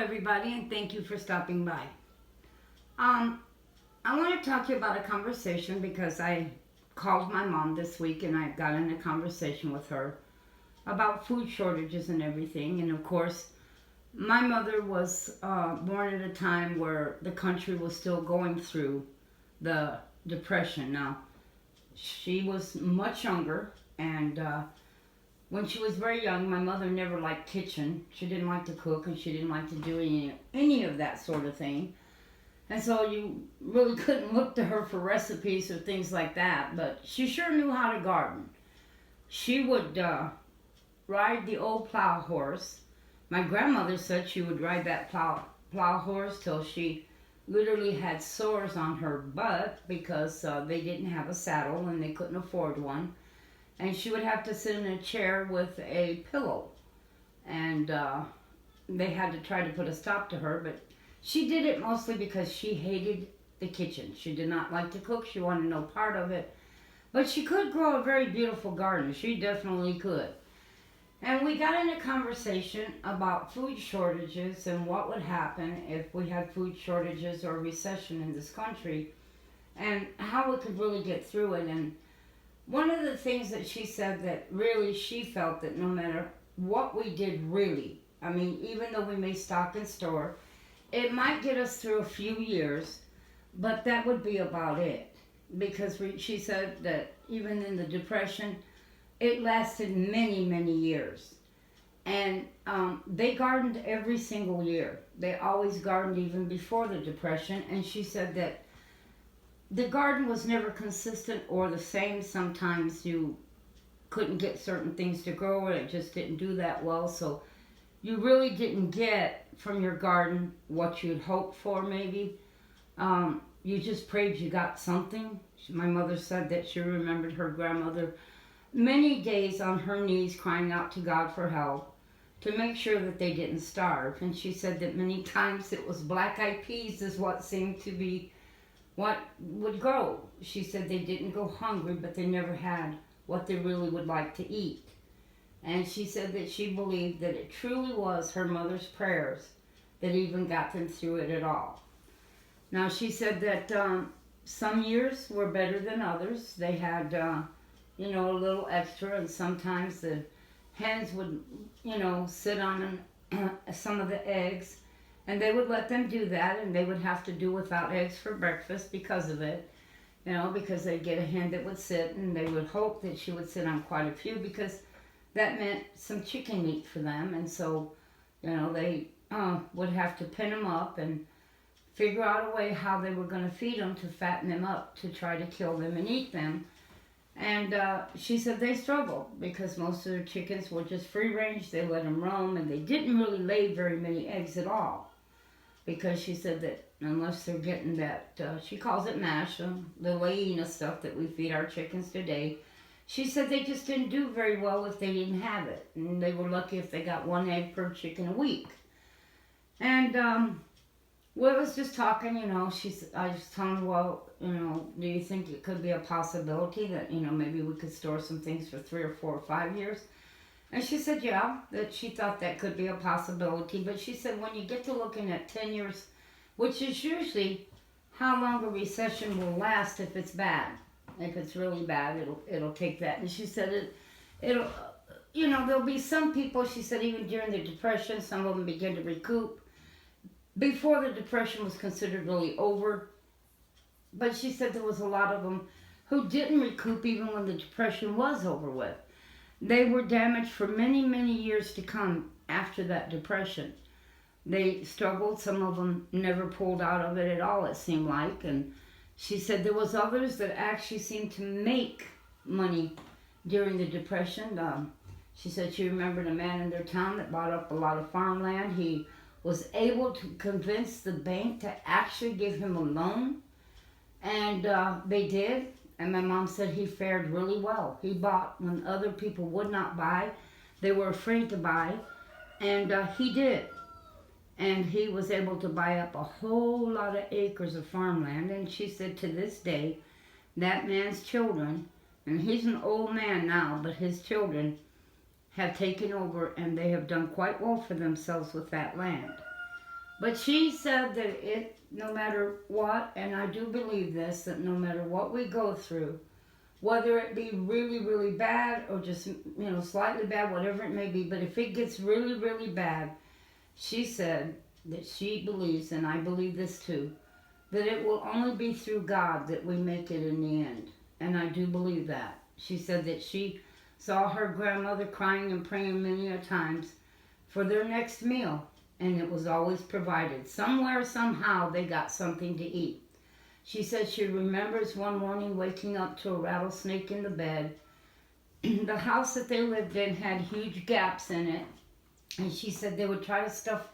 everybody, and thank you for stopping by. Um, I want to talk to you about a conversation because I called my mom this week and I got in a conversation with her about food shortages and everything. And of course, my mother was born at a time where the country was still going through the Depression. Now, she was much younger, and when she was very young, my mother never liked kitchen. She didn't like to cook, and she didn't like to do any of that sort of thing. And so you really couldn't look to her for recipes or things like that. But she sure knew how to garden. She would ride the old plow horse. My grandmother said she would ride that plow horse till she literally had sores on her butt because they didn't have a saddle and they couldn't afford one. And she would have to sit in a chair with a pillow. And they had to try to put a stop to her, but she did it mostly because she hated the kitchen. She did not like to cook. She wanted no part of it. But she could grow a very beautiful garden. She definitely could. And we got in a conversation about food shortages and what would happen if we had food shortages or recession in this country and how we could really get through it. And one of the things that she said that really she felt that no matter what we did really, I mean, even though we may stock and store, it might get us through a few years, but that would be about it. Because she said that even in the Depression, it lasted many, many years. And they gardened every single year. They always gardened even before the Depression. And she said that the garden was never consistent or the same. Sometimes you couldn't get certain things to grow or it just didn't do that well. So you really didn't get from your garden what you'd hoped for maybe. You just prayed you got something. My mother said that she remembered her grandmother many days on her knees crying out to God for help to make sure that they didn't starve. And she said that many times it was black-eyed peas is what seemed to be what would grow. She said they didn't go hungry, but they never had what they really would like to eat. And she said that she believed that it truly was her mother's prayers that even got them through it at all. Now, she said that some years were better than others. They had, a little extra, and sometimes the hens would, sit on some of the eggs, and they would let them do that, and they would have to do without eggs for breakfast because of it, because they'd get a hen that would sit, and they would hope that she would sit on quite a few because that meant some chicken meat for them. And so, they would have to pin them up and figure out a way how they were going to feed them to fatten them up to try to kill them and eat them. And she said they struggled because most of their chickens were just free range. They let them roam and they didn't really lay very many eggs at all. Because she said that unless they're getting that, she calls it mash, the layina stuff that we feed our chickens today. She said they just didn't do very well if they didn't have it. And they were lucky if they got one egg per chicken a week. And we was just talking, I was telling her, well, do you think it could be a possibility that, maybe we could store some things for 3 or 4 or 5 years? And she said, yeah, that she thought that could be a possibility. But she said when you get to looking at 10 years, which is usually how long a recession will last if it's bad. If it's really bad, it'll take that. And she said it'll, there'll be some people, she said, even during the Depression, some of them begin to recoup. Before the Depression was considered really over. But she said there was a lot of them who didn't recoup even when the Depression was over with. They were damaged for many, many years to come after that Depression. They struggled. Some of them never pulled out of it at all, it seemed like. And she said there was others that actually seemed to make money during the Depression. She said she remembered a man in their town that bought up a lot of farmland. He was able to convince the bank to actually give him a loan. And they did. And my mom said he fared really well. He bought when other people would not buy. They were afraid to buy. And he did. And he was able to buy up a whole lot of acres of farmland. And she said to this day, that man's children, and he's an old man now, but his children have taken over and they have done quite well for themselves with that land. But she said that no matter what, and I do believe this, that no matter what we go through, whether it be really, really bad or just, slightly bad, whatever it may be, but if it gets really, really bad, she said that she believes, and I believe this too, that it will only be through God that we make it in the end. And I do believe that. She said that she saw her grandmother crying and praying many a times for their next meal, and it was always provided. Somewhere, somehow, they got something to eat. She said she remembers one morning waking up to a rattlesnake in the bed. The house that they lived in had huge gaps in it, and she said they would try to stuff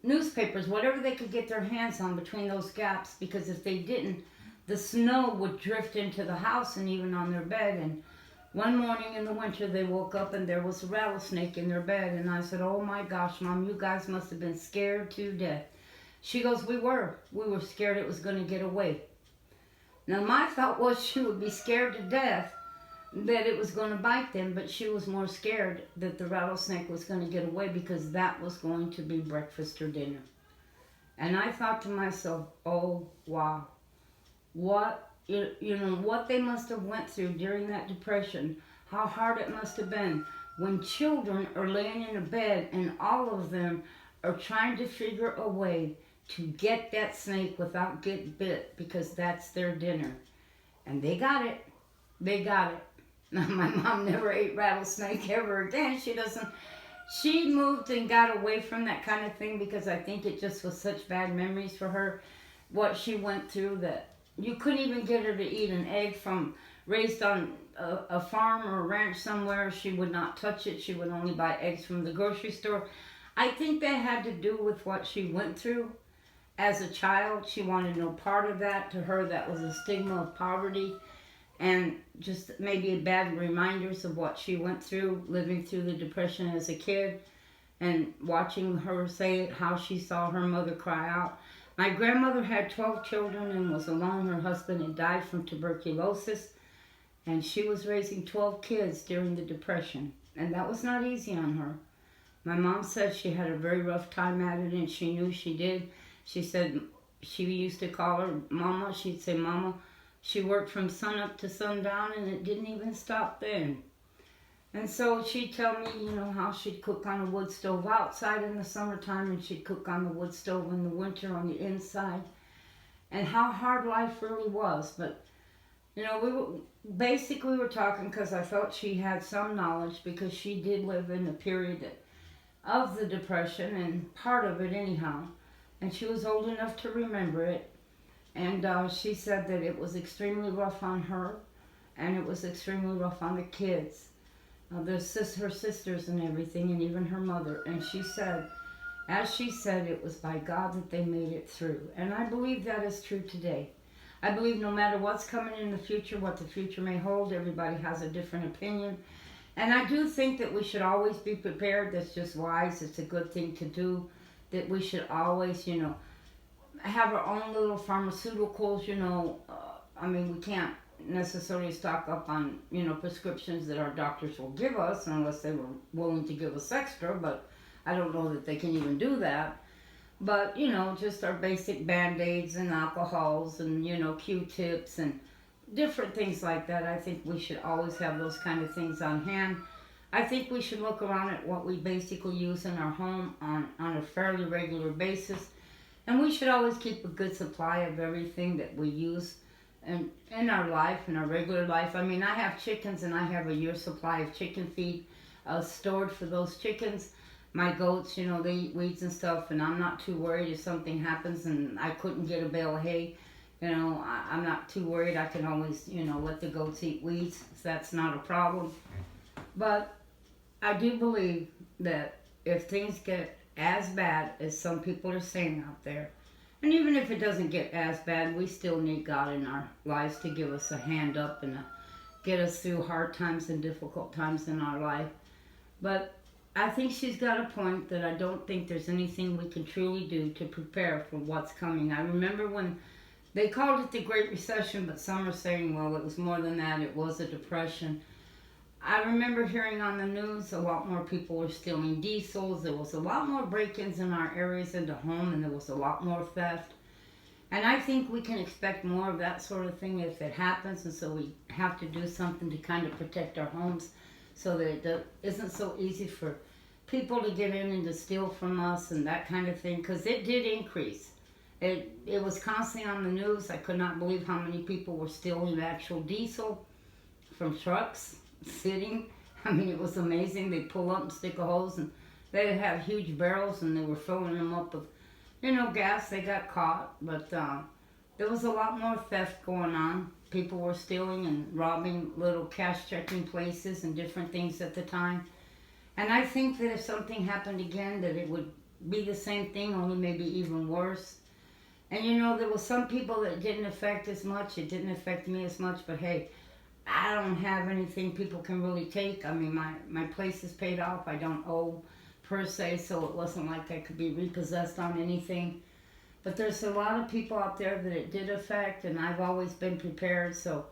newspapers, whatever they could get their hands on between those gaps, because if they didn't, the snow would drift into the house and even on their bed. And one morning in the winter, they woke up and there was a rattlesnake in their bed. And I said, "Oh my gosh, Mom, you guys must have been scared to death." She goes, We were scared it was going to get away." Now my thought was she would be scared to death that it was going to bite them, but she was more scared that the rattlesnake was going to get away, because that was going to be breakfast or dinner. And I thought to myself, oh wow, what what they must have went through during that depression, how hard it must have been when children are laying in a bed and all of them are trying to figure a way to get that snake without getting bit, because that's their dinner. And they got it. They got it. My mom never ate rattlesnake ever again. She moved and got away from that kind of thing, because I think it just was such bad memories for her, what she went through, that you couldn't even get her to eat an egg from raised on a farm or a ranch somewhere. She would not touch it. She would only buy eggs from the grocery store. I think that had to do with what she went through as a child. She wanted no part of that. To her, that was a stigma of poverty, and just maybe bad reminders of what she went through, living through the depression as a kid, and watching her say how she saw her mother cry out. My grandmother had 12 children and was alone. Her husband had died from tuberculosis, and she was raising 12 kids during the depression, and that was not easy on her. My mom said she had a very rough time at it, and she knew she did. She said she used to call her Mama. She'd say, "Mama." She worked from sun up to sundown, and it didn't even stop then. And so she'd tell me, how she'd cook on a wood stove outside in the summertime, and she'd cook on the wood stove in the winter on the inside, and how hard life really was. But, we were talking because I felt she had some knowledge, because she did live in the period of the depression, and part of it anyhow, and she was old enough to remember it. And she said that it was extremely rough on her, and it was extremely rough on the kids, her sisters and everything, and even her mother. And she said, as she said, it was by God that they made it through. And I believe that is true today. I believe no matter what's coming in the future, what the future may hold, everybody has a different opinion. And I do think that we should always be prepared. That's just wise. It's a good thing to do. That we should always, have our own little pharmaceuticals, we can't necessarily stock up on, prescriptions that our doctors will give us unless they were willing to give us extra, but I don't know that they can even do that. But, just our basic Band-Aids and alcohols and, Q-tips and different things like that. I think we should always have those kind of things on hand. I think we should look around at what we basically use in our home on a fairly regular basis. And we should always keep a good supply of everything that we use in our life, in our regular life. I mean, I have chickens, and I have a year's supply of chicken feed stored for those chickens. My goats, they eat weeds and stuff, and I'm not too worried if something happens and I couldn't get a bale of hay. I'm not too worried. I can always, let the goats eat weeds. So that's not a problem. But I do believe that if things get as bad as some people are saying out there, and even if it doesn't get as bad, we still need God in our lives to give us a hand up and get us through hard times and difficult times in our life. But I think she's got a point that I don't think there's anything we can truly do to prepare for what's coming. I remember when they called it the Great Recession, but some are saying, well, it was more than that. It was a depression. I remember hearing on the news a lot more people were stealing diesels. There was a lot more break-ins in our areas into home, and there was a lot more theft. And I think we can expect more of that sort of thing if it happens, and so we have to do something to kind of protect our homes so that it isn't so easy for people to get in and to steal from us and that kind of thing, because it did increase. It was constantly on the news. I could not believe how many people were stealing actual diesel from trucks sitting. I mean, it was amazing. They'd pull up and stick a hose, and they'd have huge barrels, and they were filling them up with, gas. They got caught, but there was a lot more theft going on. People were stealing and robbing little cash checking places and different things at the time. And I think that if something happened again, that it would be the same thing, only maybe even worse. And there was some people that it didn't affect as much. It didn't affect me as much, but hey, I don't have anything people can really take. I mean, my place is paid off. I don't owe per se, so it wasn't like I could be repossessed on anything. But there's a lot of people out there that it did affect, and I've always been prepared. So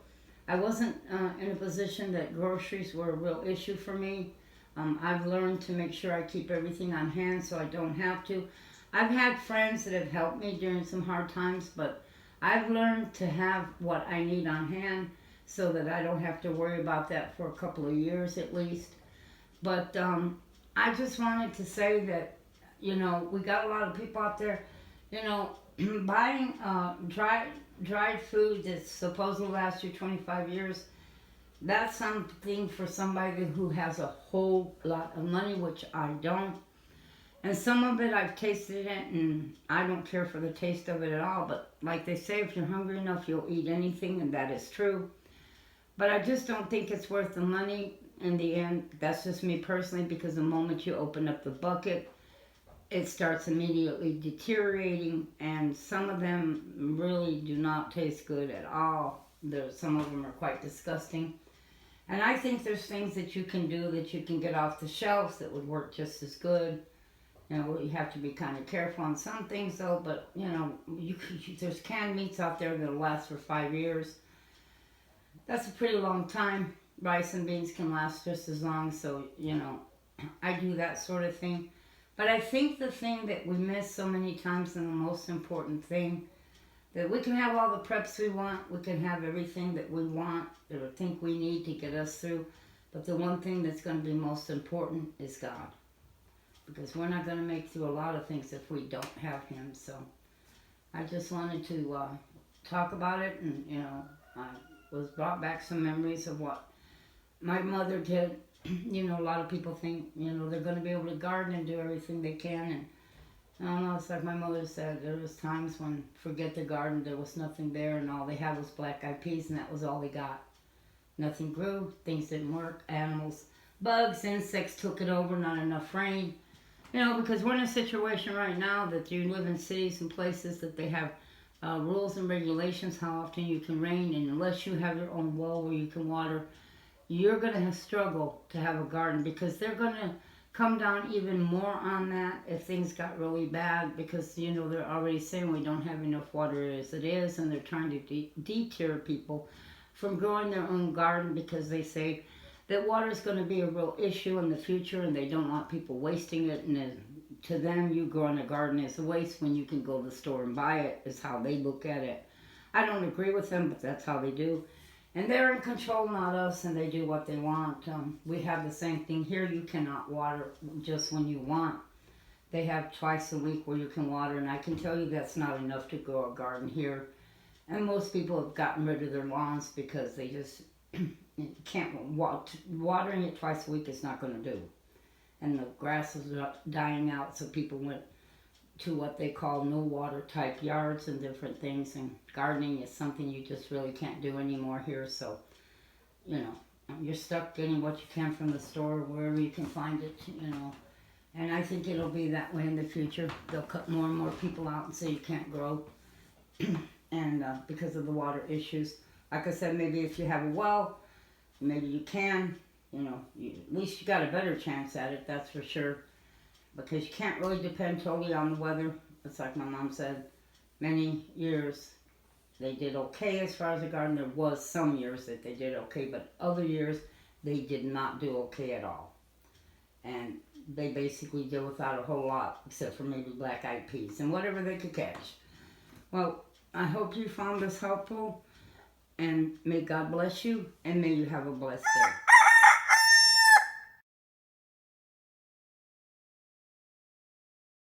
I wasn't in a position that groceries were a real issue for me. I've learned to make sure I keep everything on hand so I don't have to. I've had friends that have helped me during some hard times, but I've learned to have what I need on hand so that I don't have to worry about that for a couple of years at least. But I just wanted to say that, we got a lot of people out there, buying dried food that's supposed to last you 25 years. That's something for somebody who has a whole lot of money, which I don't. And some of it, I've tasted it, and I don't care for the taste of it at all. But like they say, if you're hungry enough, you'll eat anything, and that is true. But I just don't think it's worth the money in the end. That's just me personally, because the moment you open up the bucket, it starts immediately deteriorating, and some of them really do not taste good at all. Some of them are quite disgusting. And I think there's things that you can do that you can get off the shelves that would work just as good. You have to be kind of careful on some things though, but there's canned meats out there that'll last for 5 years. That's a pretty long time. Rice and beans can last just as long, so I do that sort of thing. But I think the thing that we miss so many times, and the most important thing, that we can have all the preps we want, we can have everything that we want, that we think we need to get us through, but the one thing that's going to be most important is God. Because we're not going to make through a lot of things if we don't have Him. So I just wanted to talk about it, and I was brought back some memories of what my mother did. A lot of people think they're going to be able to garden and do everything they can, and I don't know, it's like my mother said, there was times when, forget the garden, there was nothing there, and all they had was black-eyed peas, and that was all they got. Nothing grew, things didn't work, animals, bugs, insects took it over, not enough rain. Because we're in a situation right now that you live in cities and places that they have rules and regulations how often you can rain, and unless you have your own well where you can water, you're going to struggle to have a garden, because they're going to come down even more on that if things got really bad, because they're already saying we don't have enough water as it is, and they're trying to deter people from growing their own garden, because they say that water is going to be a real issue in the future, and they don't want people wasting it. And to them, you growing a garden is a waste when you can go to the store and buy it, is how they look at it. I don't agree with them, but that's how they do. And they're in control, not us, and they do what they want. We have the same thing here. You cannot water just when you want. They have twice a week where you can water, and I can tell you that's not enough to grow a garden here. And most people have gotten rid of their lawns because they just can't. Watering it twice a week is not going to do. And the grass is dying out, so people went to what they call no water type yards and different things, and gardening is something you just really can't do anymore here. So you're stuck getting what you can from the store, wherever you can find it, and I think it'll be that way in the future. They'll cut more and more people out and say you can't grow and because of the water issues. Like I said, maybe if you have a well, maybe you can, at least you got a better chance at it, that's for sure. Because you can't really depend totally on the weather. It's like my mom said, many years they did okay as far as the garden. There was some years that they did okay, but other years they did not do okay at all. And they basically did without a whole lot, except for maybe black-eyed peas and whatever they could catch. Well, I hope you found this helpful, and may God bless you, and may you have a blessed day.